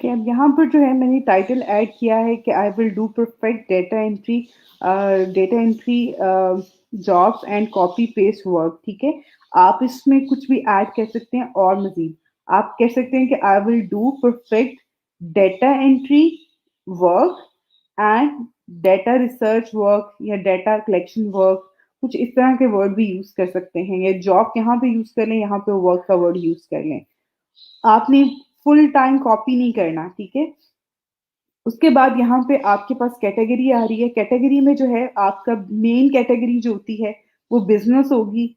Okay, अब यहाँ पर जो है मैंने टाइटल ऐड किया है कि I will do perfect data entry jobs and copy paste work. ठीक है, आप इसमें कुछ भी ऐड कर सकते हैं और मजीद आप कह सकते हैं कि I will do perfect data entry work and data research work या डेटा कलेक्शन वर्क, कुछ इस तरह के वर्ड भी यूज कर सकते हैं, या जॉब यहाँ पे यूज कर लें, यहाँ पे वर्क का वर्ड यूज कर लें। आपने फुल टाइम कॉपी नहीं करना, ठीक है। उसके बाद यहाँ पे आपके पास कैटेगरी आ रही है। कैटेगरी में जो है आपका मेन कैटेगरी जो होती है वो बिजनेस होगी।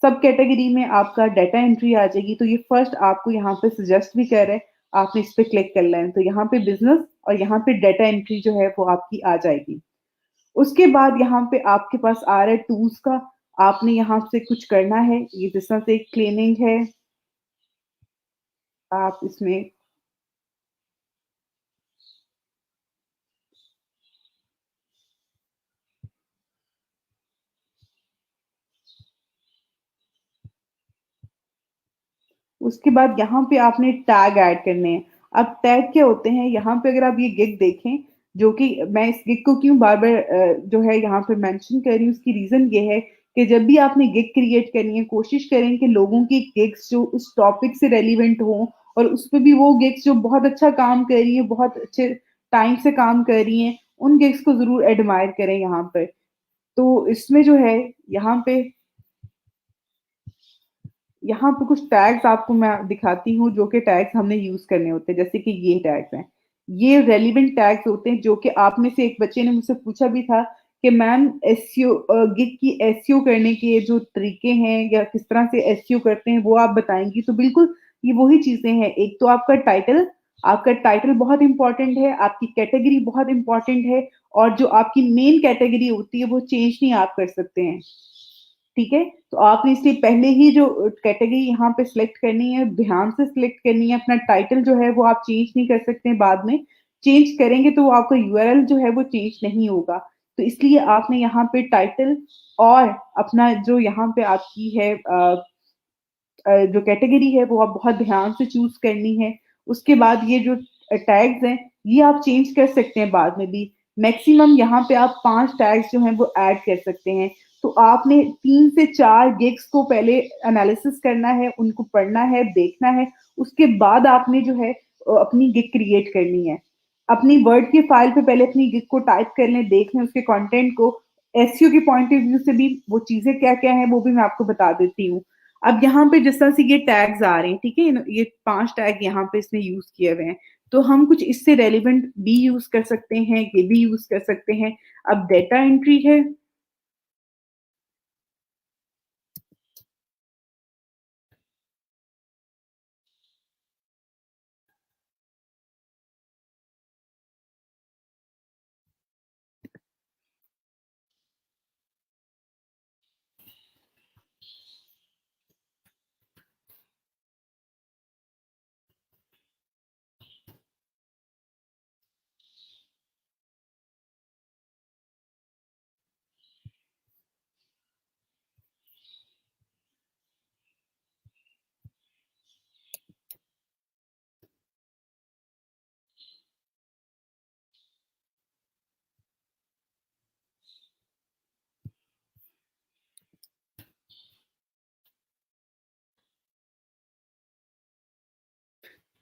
सब कैटेगरी में आपका डाटा एंट्री आ जाएगी। तो ये फर्स्ट आपको यहाँ पे सजेस्ट भी कर रहा है, आपने इस पे क्लिक कर लेना है। तो यहाँ पे बिजनेस और यहाँ पे डाटा एंट्री जो है वो आपकी आ जाएगी। उसके बाद यहाँ पे आपके पास आ रहा है टूल्स का। आपने यहाँ से कुछ करना है, ये जिस तरह से क्लीनिंग है, आप इसमें उसके बाद यहाँ पे आपने टैग ऐड करने हैं। अब टैग क्या होते हैं, यहाँ पे अगर आप ये गिग देखें, जो कि मैं इस गिग को क्यों बार बार जो है यहाँ पे मेंशन कर रही हूँ, उसकी रीजन ये है कि जब भी आपने गिग क्रिएट करनी है, कोशिश करें कि लोगों की गिग्स जो उस टॉपिक से रेलिवेंट हो, और उस पर भी वो गिग्स जो बहुत अच्छा काम कर रही है, बहुत अच्छे टाइम से काम कर रही हैं, उन गिग्स को जरूर एडमायर करें यहाँ पे। तो इसमें जो है यहाँ पे कुछ टैग्स आपको मैं दिखाती हूँ, जो कि टैग्स हमने यूज करने होते हैं। जैसे कि ये टैग्स हैं, ये रेलिवेंट टैग्स होते हैं, जो कि आप में से एक बच्चे ने मुझसे पूछा भी था कि मैम एसईओ गिग की एसईओ करने के जो तरीके हैं या किस तरह से एसईओ करते हैं वो आप बताएंगी। तो बिल्कुल ये वही चीजें हैं। एक तो आपका टाइटल बहुत इंपॉर्टेंट है, आपकी कैटेगरी बहुत इंपॉर्टेंट है, और जो आपकी मेन कैटेगरी होती है वो चेंज नहीं आप कर सकते हैं। ठीक है, तो आपने इसलिए पहले ही जो कैटेगरी यहाँ पे सिलेक्ट करनी है, ध्यान से सिलेक्ट करनी है। अपना टाइटल जो है वो आप चेंज नहीं कर सकते हैं, बाद में चेंज करेंगे तो वो आपका यूआरएल जो है वो चेंज नहीं होगा। तो इसलिए आपने यहाँ पे टाइटल और अपना जो यहाँ पे आपकी है जो कैटेगरी है वो आप बहुत ध्यान से चूज करनी है। उसके बाद ये जो टैग्स हैं ये आप चेंज कर सकते हैं बाद में भी। मैक्सिमम यहाँ पे आप 5 टैग्स जो हैं वो ऐड कर सकते हैं। तो आपने 3 से 4 गिग्स को पहले एनालिसिस करना है, उनको पढ़ना है, देखना है। उसके बाद आपने जो है अपनी गिग क्रिएट करनी है। अपनी वर्ड की फाइल पे पहले अपनी गिग को टाइप कर लें, देख लें उसके कंटेंट को। एसईओ के पॉइंट ऑफ व्यू से भी वो चीजें क्या क्या हैं वो भी मैं आपको बता देती हूँ। अब यहाँ पे जिस तरह से ये टैग्स आ रहे हैं, ठीक है, ये 5 टैग यहाँ पे इसने यूज किए हुए हैं। तो हम कुछ इससे रेलिवेंट भी यूज कर सकते हैं, ये भी यूज कर सकते हैं। अब डेटा एंट्री है।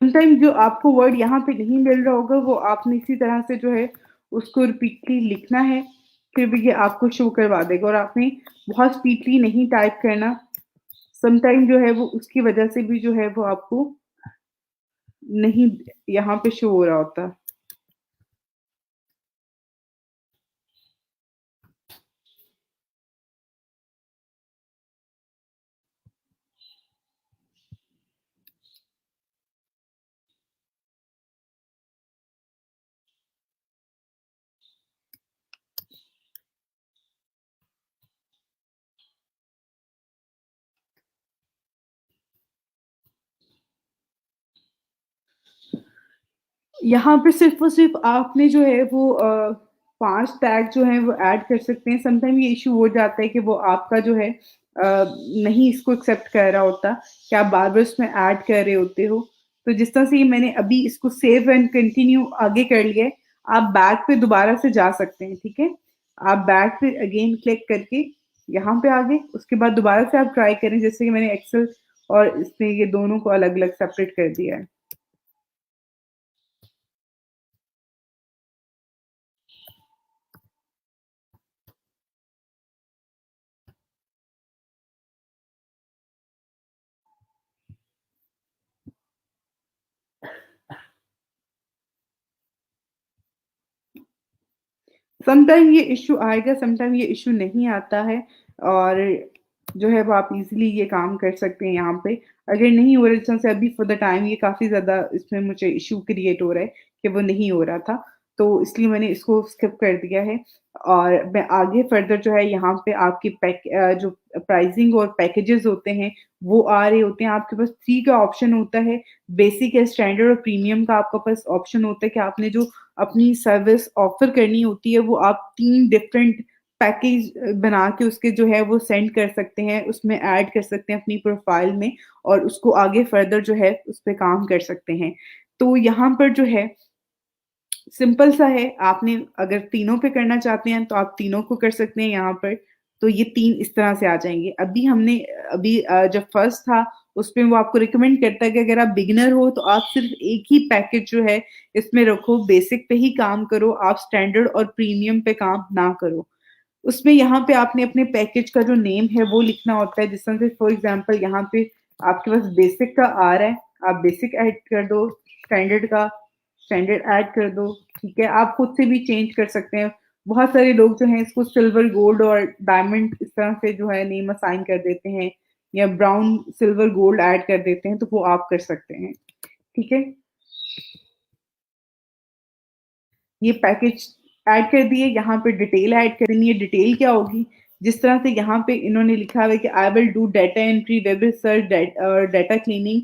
समटाइम जो आपको वर्ड यहाँ पे नहीं मिल रहा होगा वो आपने इसी तरह से जो है उसको रिपीटली लिखना है, फिर भी ये आपको शो करवा देगा। और आपने बहुत स्पीडली नहीं टाइप करना, समटाइम जो है वो उसकी वजह से भी जो है वो आपको नहीं यहाँ पे शो हो रहा होता। यहाँ पे सिर्फ और सिर्फ आपने जो है वो 5 टैग जो है वो ऐड कर सकते हैं। समटाइम ये इशू हो जाता है कि वो आपका जो है नहीं इसको एक्सेप्ट कर रहा होता कि आप बार बार उसमें ऐड कर रहे होते हो। तो जिस तरह से ये मैंने अभी इसको सेव एंड कंटिन्यू आगे कर लिया है, आप बैक पे दोबारा से जा सकते हैं, ठीक है? आप बैक पे अगेन क्लिक करके यहाँ पे आ गए, उसके बाद दोबारा से आप ट्राई करें, जैसे कि मैंने एक्सेल और इसमें ये दोनों को अलग-अलग सेपरेट कर दिया है। समटाइम ये इश्यू आएगा, समटाइम ये इश्यू नहीं आता है और जो है वो आप इज़िली ये काम कर सकते हैं यहाँ पे। अगर नहीं हो रहा जैसे से अभी फॉर द टाइम ये काफ़ी ज़्यादा इसमें मुझे इश्यू क्रिएट हो रहा है कि वो नहीं हो रहा था, तो इसलिए मैंने इसको स्किप कर दिया है और मैं आगे फर्दर जो है यहाँ पे आपकी जो प्राइसिंग और पैकेजेज़ होते हैं, वो आ रहे होते हैं। आपके पास 3 का ऑप्शन होता है, बेसिक है, स्टैंडर्ड और प्रीमियम का आपके पास ऑप्शन होता है कि आपने जो अपनी सर्विस ऑफ़र करनी होती है, वो आप 3 डिफरेंट पैकेज बना के उसके जो है वो सेंड कर सकते हैं, उसमें ऐड कर सकते हैं अपनी प्रोफ़ाइल में और उसको आगे फ़र्दर जो है उस पे काम कर सकते हैं। तो यहाँ पर जो है सिंपल सा है, आपने अगर तीनों पे करना चाहते हैं तो आप तीनों को कर सकते हैं यहाँ पर, तो ये 3 इस तरह से आ जाएँगे। अभी जब फर्स्ट था उसपे वो आपको रिकमेंड करता है कि अगर आप बिगिनर हो तो आप सिर्फ़ एक ही पैकेज जो है इसमें रखो, बेसिक पे ही काम करो, आप स्टैंडर्ड और प्रीमियम पे काम ना करो। उसमें यहाँ पे आपने अपने पैकेज का जो नेम है वो लिखना होता है, जिस तरह से फॉर एग्ज़ाम्पल यहाँ पे आपके पास बेसिक का आ रहा है, आप बेसिक ऐड कर दो, स्टैंडर्ड का स्टैंडर्ड ऐड कर दो, ठीक है? आप खुद से भी चेंज कर सकते हैं। बहुत सारे लोग जो हैं इसको सिल्वर, गोल्ड और डायमंड इस तरह से जो है नेम असाइन कर देते हैं या ब्राउन, सिल्वर, गोल्ड ऐड कर देते हैं, तो वो आप कर सकते हैं, ठीक है? ये पैकेज ऐड कर दिए, यहाँ पे डिटेल ऐड करनी है, डिटेल क्या होगी? जिस तरह से यहाँ पे इन्होंने लिखा हुआ है कि I will do data entry, web research, data cleaning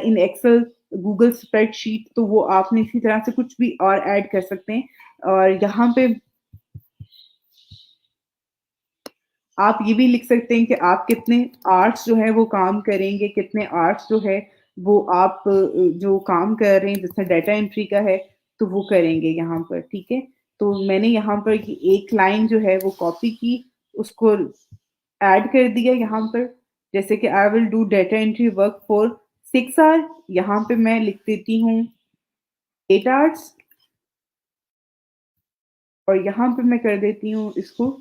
in Excel, Google spreadsheet, तो वो आपने इसी तरह से कुछ भी और ऐड कर सकते हैं और यहाँ पे आप ये भी लिख सकते हैं कि आप कितने आवर्स जो है वो काम करेंगे, कितने आवर्स जो है वो आप जो काम कर रहे हैं, जैसे डाटा एंट्री का है, तो वो करेंगे यहाँ पर, ठीक है? तो मैंने यहाँ पर ये एक लाइन जो है वो कॉपी की, उसको ऐड कर दिया यहाँ पर, जैसे कि I will do data entry work for 6 hour, यहाँ पे मैं लिख देती हूँ 8 आवर्स और यहाँ पे मैं कर देती हूँ इसको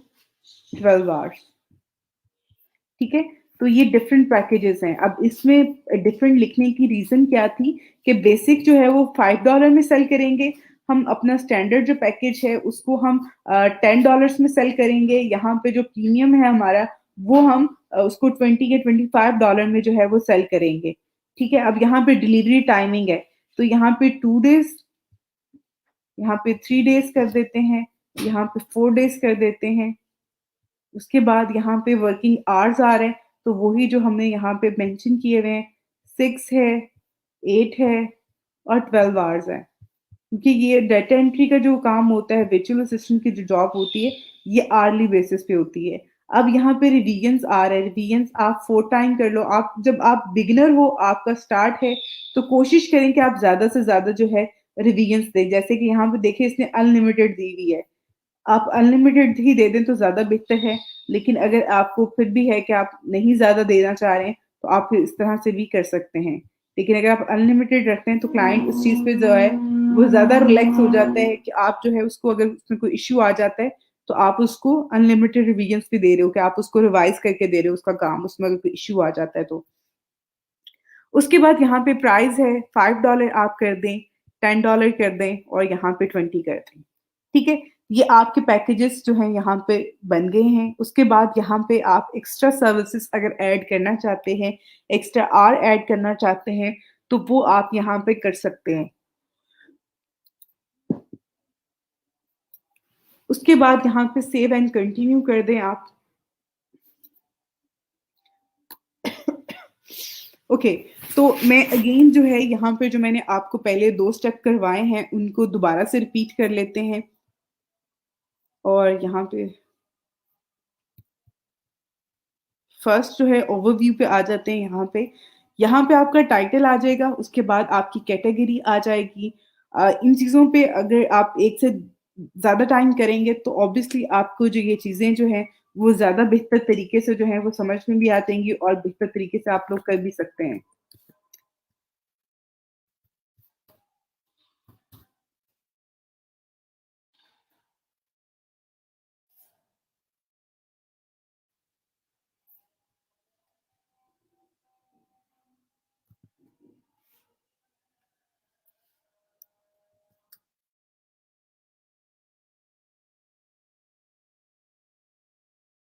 12 आवर्स। ठीक है? तो ये डिफरेंट पैकेजेज़ हैं। अब इसमें डिफरेंट लिखने की रीज़न क्या थी कि बेसिक जो है वो $5 में सेल करेंगे, हम अपना स्टैंडर्ड जो पैकेज है उसको हम $10 में सेल करेंगे, यहाँ पे जो प्रीमियम है हमारा वो हम उसको 20 या $25 में जो है वो सेल करेंगे। ठीक है? अब यहाँ पे डिलीवरी टाइमिंग है, तो यहाँ पे 2 डेज़, यहाँ पे 3 डेज़ कर देते हैं, यहाँ पे 4 डेज़ कर देते हैं। उसके बाद यहाँ पे वर्किंग आवर्स आ रहे हैं, तो वही जो हमने यहाँ पे मेंशन किए हुए हैं, 6 है, 8 है और 12 आवर्स है। क्योंकि ये डाटा एंट्री का जो काम होता है, वर्चुअल असिस्टेंट की जो जॉब होती है, ये आवर्ली बेसिस पे होती है। अब यहाँ पे रिवीजन्स आ रहे हैं, रिवीजन्स आप 4 टाइम कर लो। आप जब आप बिगिनर हो, आपका स्टार्ट है, तो कोशिश करें कि आप ज़्यादा से ज़्यादा जो है रिवीजन्स दें। जैसे कि यहाँ पे देखिए इसने अनलिमिटेड दी हुई है। आप अनलिमिटेड ही दे दें तो ज़्यादा बेहतर है, लेकिन अगर आपको फिर भी है कि आप नहीं ज़्यादा देना चाह रहे हैं, तो आप फिर इस तरह से भी कर सकते हैं। लेकिन अगर आप अनलिमिटेड रखते हैं तो क्लाइंट उस चीज़ पे जो है वो ज़्यादा रिलैक्स हो जाता है कि आप जो है उसको अगर उसमें कोई इश्यू आ जाता है, तो आप उसको अनलिमिटेड रिवीजन्स भी दे रहे हो कि आप उसको रिवाइज़ करके दे रहे हो उसका काम, उसमें अगर कोई इश्यू आ जाता है तो। उसके बाद यहाँ पे प्राइस है $5 आप कर दें, $10 कर दें और यहाँ पे 20 कर दें। ठीक है? ये आपके पैकेजेस जो हैं यहाँ पे बन गए हैं। उसके बाद यहाँ पे आप एक्स्ट्रा सर्विसेज़ अगर ऐड करना चाहते हैं, एक्स्ट्रा आवर ऐड करना चाहते हैं, तो वो आप यहाँ पे कर सकते हैं। उसके बाद यहाँ पे सेव एंड कंटिन्यू कर दें आप। ओके, तो मैं अगेन जो है यहाँ पे जो मैंने आपको पहले 2 स्टेप करवाए हैं, उनको दोबारा से रिपीट कर लेते हैं और यहाँ पे फर्स्ट जो है ओवरव्यू पे आ जाते हैं यहाँ पे यहाँ पे आपका टाइटल आ जाएगा, उसके बाद आपकी कैटेगरी आ जाएगी। इन चीज़ों पे अगर आप एक से ज़्यादा टाइम करेंगे तो ऑब्वियसली आपको जो ये चीज़ें जो हैं, वो ज़्यादा बेहतर तरीके से जो हैं वो समझ में भी आ जाएँगी और बेहतर तरीके से आप लोग कर भी सकते हैं।